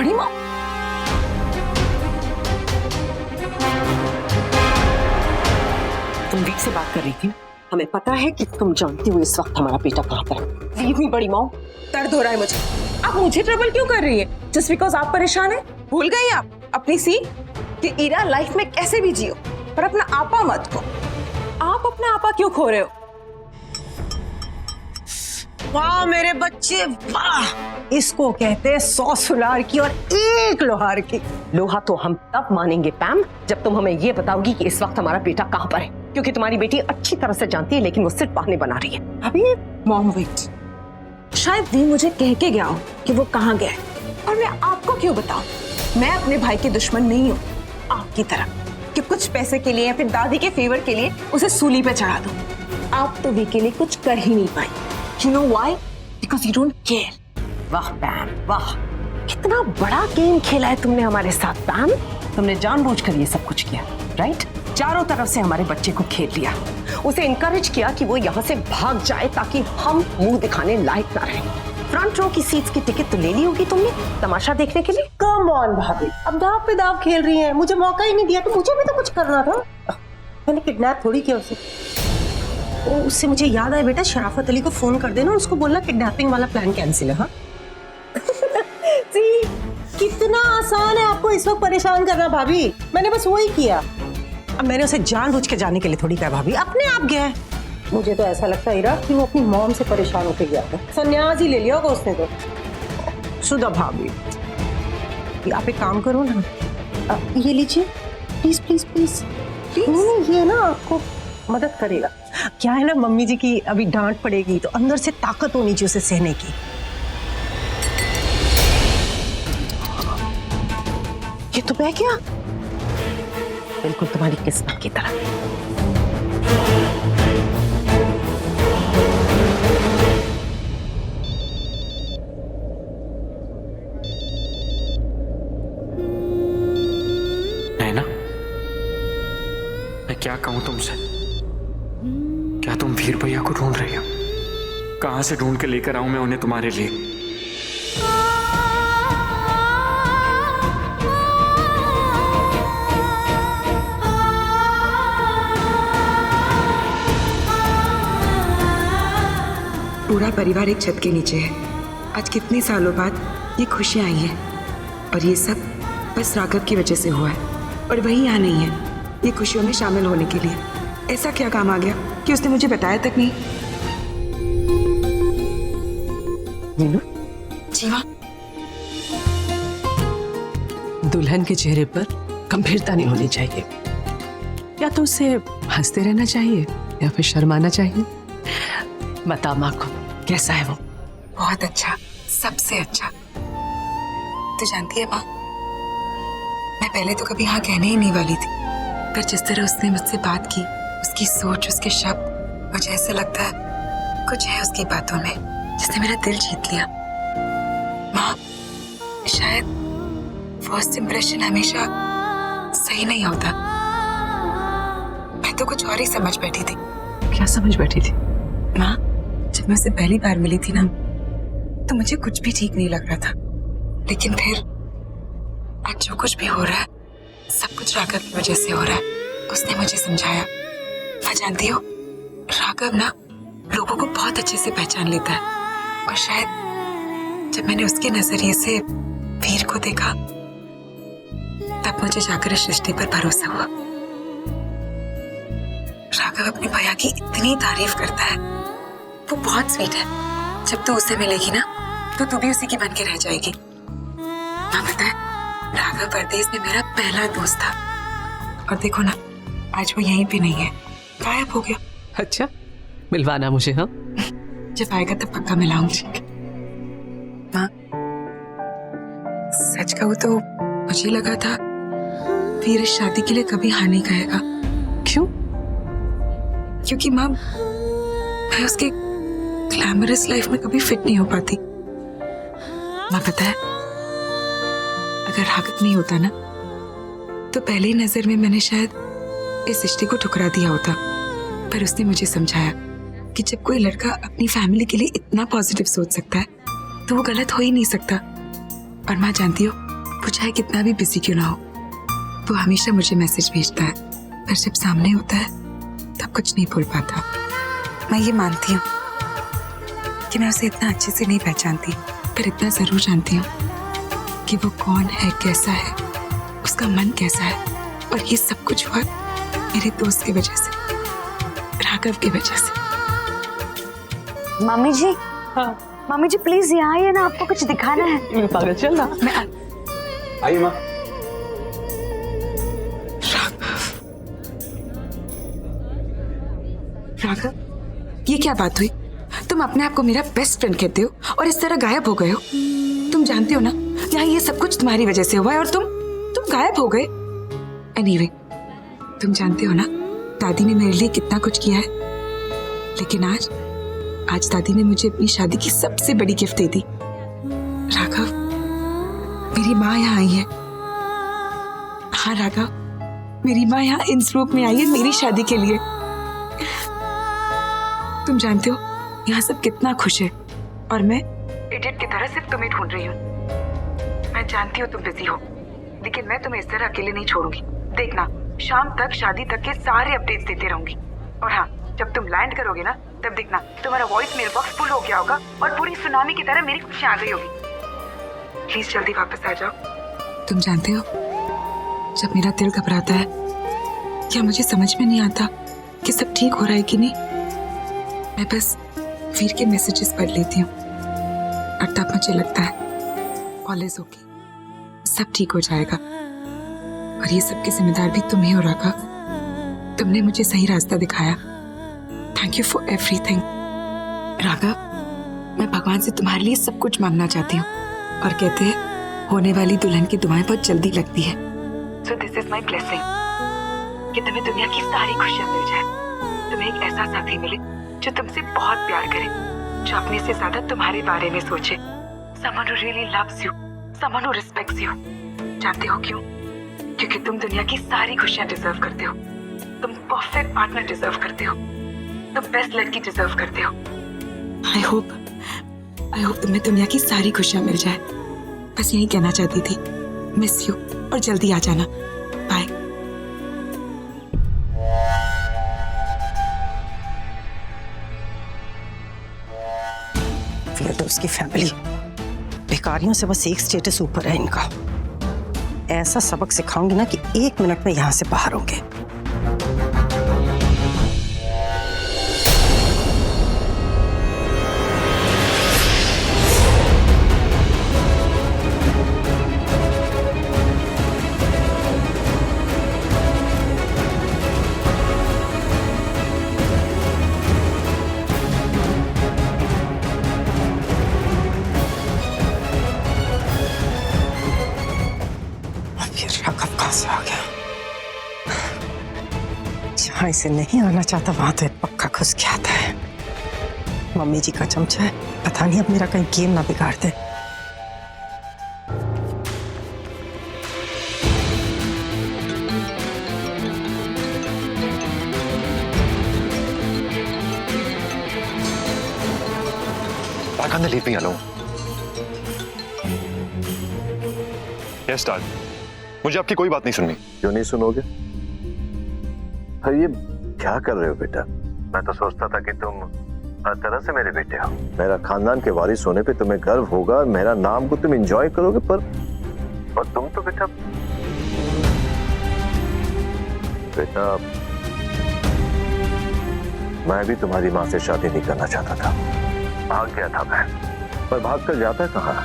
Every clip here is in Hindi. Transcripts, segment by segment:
बड़ी माँ, तुम वीर से बात कर रही थी। हमें पता है कि तुम जानती हो इस वक्त हमारा बेटा कहाँ पर है। लीव मी बड़ी माँ। दर्द हो रहा है मुझे। आप मुझे ट्रबल क्यों कर रही है? जस्ट बिकॉज आप परेशान है? भूल गई आप अपनी सीख कि इरा लाइफ में कैसे भी जियो पर अपना आपा मत खो। आप अपना आपा क्यों खो रहे हो? वाह मेरे बच्चे वाह, इसको कहते हैं 100 सुलार की और 1 लोहार की। लोहा तो हम तब मानेंगे पैम जब तुम हमें ये बताओगी कि इस वक्त हमारा बेटा कहाँ पर है, क्योंकि तुम्हारी बेटी अच्छी तरह से जानती है लेकिन वो सिर्फ बहाने बना रही है। अभी मॉम वेट, शायद वी मुझे कह के गया हो कि वो कहाँ गया है और मैं आपको क्यों बताऊं? मैं अपने भाई की दुश्मन नहीं हूँ आपकी तरह कि कुछ पैसे के लिए या फिर दादी के फेवर के लिए उसे सूली पे चढ़ा दूं। आप तो वी के लिए कुछ कर ही नहीं पाई। You know why? Because you don't care. वाह पैम वाह, कितना बड़ा गेम खेला है तुमने हमारे साथ पैम। तुमने जानबूझकर ये सब कुछ किया, राइट? चारों तरफ से हमारे बच्चे को घेर लिया, उसे इनकरेज किया कि वो यहाँ से भाग जाए ताकि हम मुंह दिखाने लायक ना रहें। फ्रंट रो की सीट्स की टिकट तो ले ली होगी तुमने तमाशा देखने के लिए। कम ऑन भाभी, अब दाव पे दाव खेल रही हैं। मुझे मौका ही नहीं दिया तो मुझे भी तो कुछ करना था। मैंने किडनैप थोड़ी किया उसे। उससे मुझे याद आया बेटा, शराफत अली को फोन कर देना, उसको बोलना किडनैपिंग वाला प्लान कैंसिल है। हाँ सी, कितना आसान है आपको इस वक्त परेशान करना भाभी। मैंने बस वही किया। अब मैंने उसे जानबूझ के जाने के लिए थोड़ी कहा भाभी, अपने आप गया है। मुझे तो ऐसा लगता है इरा कि वो अपनी मॉम से परेशान होकर गया था। संन्यास ही ले लिया होगा उसने तो। सुधा भाभी आप एक काम करो ना, ये लीजिए प्लीज प्लीज प्लीज प्लीज। नहीं ये ना आपको मदद करेगा। क्या है ना, मम्मी जी की अभी डांट पड़ेगी तो अंदर से ताकत होनी चाहिए उसे सहने की। ये तो बह गया, बिल्कुल तुम्हारी किस्मत की तरह। नैना, मैं क्या कहूं तुमसे? क्या तुम वीर भैया को ढूंढ रही हो? कहां से ढूंढ के लेकर आऊं मैं उन्हें तुम्हारे लिए? पूरा परिवार एक छत के नीचे है। आज कितने सालों बाद ये खुशियां आई हैं और ये सब बस राघव की वजह से हुआ है और वही यहाँ नहीं है ये खुशियों में शामिल होने के लिए। ऐसा क्या काम आ गया कि उसने मुझे बताया तक नहीं। जीवा, दुल्हन के चेहरे पर गंभीरता नहीं होनी चाहिए, या तो उसे हंसते रहना चाहिए या फिर शर्माना चाहिए। बता माँ को कैसा है वो? बहुत अच्छा, सबसे अच्छा। तो जानती है माँ, मैं पहले तो कभी हाँ कहने ही नहीं वाली थी, पर जिस तरह उसने मुझसे बात की, उसकी सोच, उसके शब्द, मुझे ऐसा लगता है कुछ है उसकी बातों में जिसने मेरा दिल जीत लिया। माँ, शायद फर्स्ट इंप्रेशन हमेशा सही नहीं होता। मैं तो कुछ और ही समझ बैठी थी। क्या समझ बैठी थी? माँ, जब मैं उससे पहली बार मिली थी ना, तो मुझे कुछ भी ठीक नहीं लग रहा था, लेकिन फिर आज जो कुछ भी हो रहा है सब कुछ राघव की वजह से हो रहा है। उसने मुझे समझाया। मैं जानती हो, राघव ना लोगों को बहुत अच्छे से पहचान लेता है, और शायद जब मैंने उसके नजरिए से वीर को देखा तब मुझे जाकर इस रिश्ते पर भरोसा हुआ। राघव अपने भैया की इतनी तारीफ करता है, वो बहुत स्वीट है। जब तू उससे मिलेगी ना तो तू भी उसी की बन के रह जाएगी। माँ, पता है, राघव परदेश में मेरा पहला दोस्त था, और देखो ना आज वो यहीं पे नहीं है, गायब हो गया। अच्छा, मिलवाना मुझे। हाँ, जब आएगा तब पक्का मिलाऊंगी। माँ, सच कहूँ तो मुझे लगा था वीर इस शादी के लिए कभी हाँ नहीं कहेगा। क्यों? क्योंकि माँ, मैं उसके ग्लैमरस लाइफ में कभी फिट नहीं हो पाती। माँ, पता है, अगर राघव नहीं होता ना तो पहली नजर में मैंने शायद इस रिश्ते को ठुकरा दिया होता, पर उसने मुझे समझाया कि जब कोई लड़का अपनी फैमिली के लिए इतना पॉजिटिव सोच सकता है तो वो गलत हो ही नहीं सकता। और माँ जानती हो, वो चाहे कितना भी बिजी क्यों ना हो, वो हमेशा मुझे मैसेज भेजता है, पर जब सामने होता है तब कुछ नहीं बोल पाता। मैं ये मानती हूँ कि मैं उसे इतना अच्छे से नहीं पहचानती, पर इतना जरूर जानती हूँ कि वो कौन है, कैसा है, उसका मन कैसा है। और ये सब कुछ हुआ मेरे दोस्त की वजह से, राघव की वजह से। Mummy ji, mummy ji please यहाँ आइए ना, आपको कुछ दिखाना है। पागल चल ना। आइए माँ। राघव, ये क्या बात हुई? तुम अपने आप को मेरा बेस्ट फ्रेंड कहते हो और इस तरह गायब हो गए हो। तुम जानते हो ना, यहाँ ये सब कुछ तुम्हारी वजह से हुआ है और तुम गायब हो गए। एनीवे, तुम जानते हो ना दादी ने मेरे लिए कितना कुछ किया है, लेकिन आज दादी ने मुझे अपनी शादी की सबसे बड़ी गिफ्ट दे दी। राघव, मेरी माँ यहाँ आई है। हाँ राघव, मेरी माँ यहाँ इन रूप में आई है मेरी शादी के लिए। तुम जानते हो यहाँ सब कितना खुश है और मैं इडियट की तरह सिर्फ तुम्हें ढूंढ रही हूँ। मैं जानती हूँ तुम बिजी हो, लेकिन मैं तुम्हें इस तरह अकेले नहीं छोड़ूंगी। देखना, शाम तक शादी तक के सारे अपडेट्स देते रहूंगी। और हाँ, जब तुम लैंड करोगे ना, तब देखना तुम्हारा वॉइस मेल बॉक्स फुल हो गया होगा और पूरी सुनामी की तरह मेरी खुशियां आ गई होगी। प्लीज जल्दी वापस आ जाओ। तुम जानते हो, जब मेरा दिल घबराता है, क्या मुझे समझ में नहीं आता कि सब ठीक हो रहा है कि नहीं, मैं बस वीर के मैसेजेस पढ़ लेती हूँ और तब मुझे लगता है ऑल इज ओके, सब ठीक हो जाएगा। और ये सब की जिम्मेदार भी तुम ही हो राघव। तुमने मुझे सही रास्ता दिखाया। Thank you for everything. Raghav, मैं भगवान से तुम्हारे लिए सब कुछ मांगना चाहती हूँ और कहते हैं होने वाली दुल्हन की दुआएं बहुत जल्दी लगती है। So this is my blessing कि तुम्हें दुनिया की सारी खुशियां मिल जाए। तुम्हें एक ऐसा साथी मिले जो तुमसे बहुत प्यार करे, जो अपने से ज्यादा तुम्हारे बारे में सोचे। Someone who really loves you, someone who respects you। जानते हो क्यों? क्योंकि तुम दुनिया की सारी खुशियां डिजर्व करते हो। तुम परफेक्ट पार्टनर डिजर्व करते हो। तुम बेस्ट लड़की डिजर्व करते हो। आई होप तुम्हें दुनिया की सारी खुशियां मिल जाए। बस यही कहना चाहती थी। मिस यू और जल्दी आ जाना। बाय। उसकी फैमिली भिखारियों से बस एक स्टेटस ऊपर है इनका। ऐसा सबक सिखाऊंगी ना कि 1 मिनट में यहां से बाहर होंगे। राघव कहां से आ गया? जहां इसे नहीं आना चाहता वहां तो पक्का घुस के आता है। मम्मी जी का चमचा है, पता नहीं अब मेरा कहीं गेम ना बिगाड़ दे। Why can't they leave me alone? Yes, Dad. मुझे आपकी कोई बात नहीं सुननी। क्यों नहीं सुनोगे? अरे ये क्या कर रहे हो बेटा? मैं तो सोचता था कि तुम हर तरह से मेरे बेटे हो। मेरा खानदान के वारिस होने पे तुम्हें गर्व होगा, मेरा नाम को तुम एंजॉय करोगे, पर तुम तो बेटा मैं भी तुम्हारी माँ से शादी नहीं करना चाहता था। भाग गया था मैं, पर भाग कर जाता कहाँ?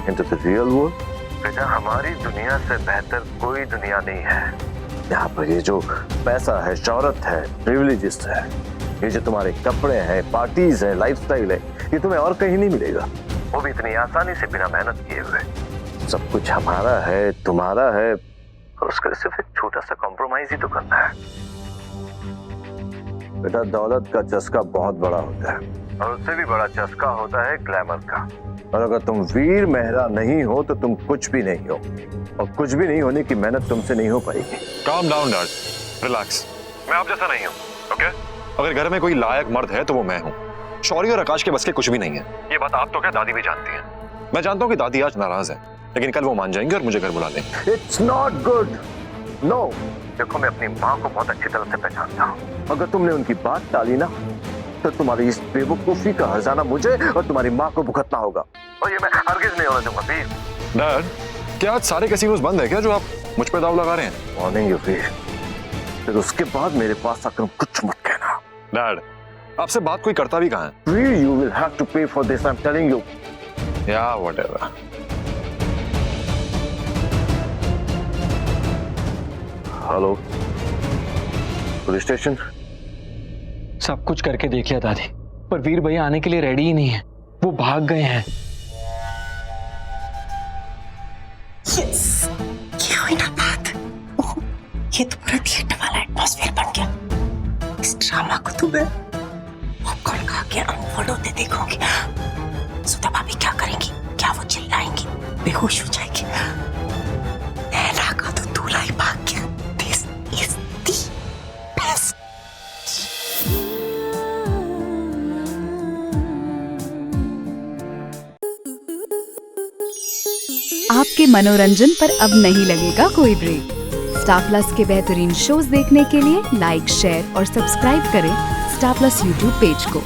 Into the real world? बेटा, हमारी दुनिया से बेहतर कोई दुनिया नहीं है। यहाँ पर ये जो पैसा है, शौहरत है, प्रिविलेजेस है, ये जो तुम्हारे कपड़े हैं, पार्टीज है, लाइफस्टाइल है, ये तुम्हें और कहीं नहीं मिलेगा। वो भी इतनी आसानी से, बिना मेहनत किए हुए। सब कुछ हमारा है, तुम्हारा है, और उसका सिर्फ एक छोटा सा कॉम्प्रोमाइज ही तो करना है। बेटा, दौलत का चस्का बहुत बड़ा होता है और उससे भी बड़ा चस्का होता है ग्लैमर का। और अगर तुम वीर मेहरा नहीं हो तो तुम कुछ भी नहीं हो, और कुछ भी नहीं होने की मेहनत तुमसे नहीं हो पाएगी। Calm down, Dad. Relax. मैं आप जैसा नहीं हूँ, okay? अगर घर में कोई लायक मर्द है तो वो मैं हूँ। शौर्य और आकाश के बस के कुछ भी नहीं है। ये बात आप तो क्या, दादी भी जानती हैं। मैं जानता हूँ कि दादी आज नाराज है, लेकिन कल वो मान जाएंगे और मुझे घर बुला लेंगे। It's not good. नो, देखो मैं अपनी माँ को बहुत अच्छी तरह से पहचानता हूँ। अगर तुमने उनकी बात टाली ना तो तुम्हारी इस बेवकूफी का हर्जाना मुझे और तुम्हारी माँ को भुगतना होगा, और ये मैं हरगिज नहीं होने दूंगा प्लीज। डैड, क्या आज सारे कैसीनोज बंद है क्या जो आप मुझ पे दाव लगा रहे हैं? मॉर्निंग यूवीर, फिर उसके बाद मेरे पास आकर कुछ मत कहना। डैड, आपसे बात कोई करता भी कहाँ है? You will have to pay for this, I'm telling you. या whatever. Hello, police station. सब कुछ करके देख लिया दादी, पर वीर भैया आने के लिए रेडी ही नहीं है। वो भाग गए हैं। ये हुई ना बात। ओह, ये तो पूरा थिएटर वाला एटमॉस्फेयर बन गया। इस ड्रामा को तो मैं पॉपकॉर्न खा के अनफोल्ड होते देखूंगी। सुधा भाभी क्या करेंगी? क्या वो चिल्लाएंगी, बेहोश हो जाएगी? नैना का तो दूल्हा ही भाग गया। This is the best. आपके मनोरंजन पर अब नहीं लगेगा कोई ब्रेक। स्टार प्लस के बेहतरीन शोज देखने के लिए लाइक, शेयर और सब्सक्राइब करें स्टार प्लस यूट्यूब पेज को।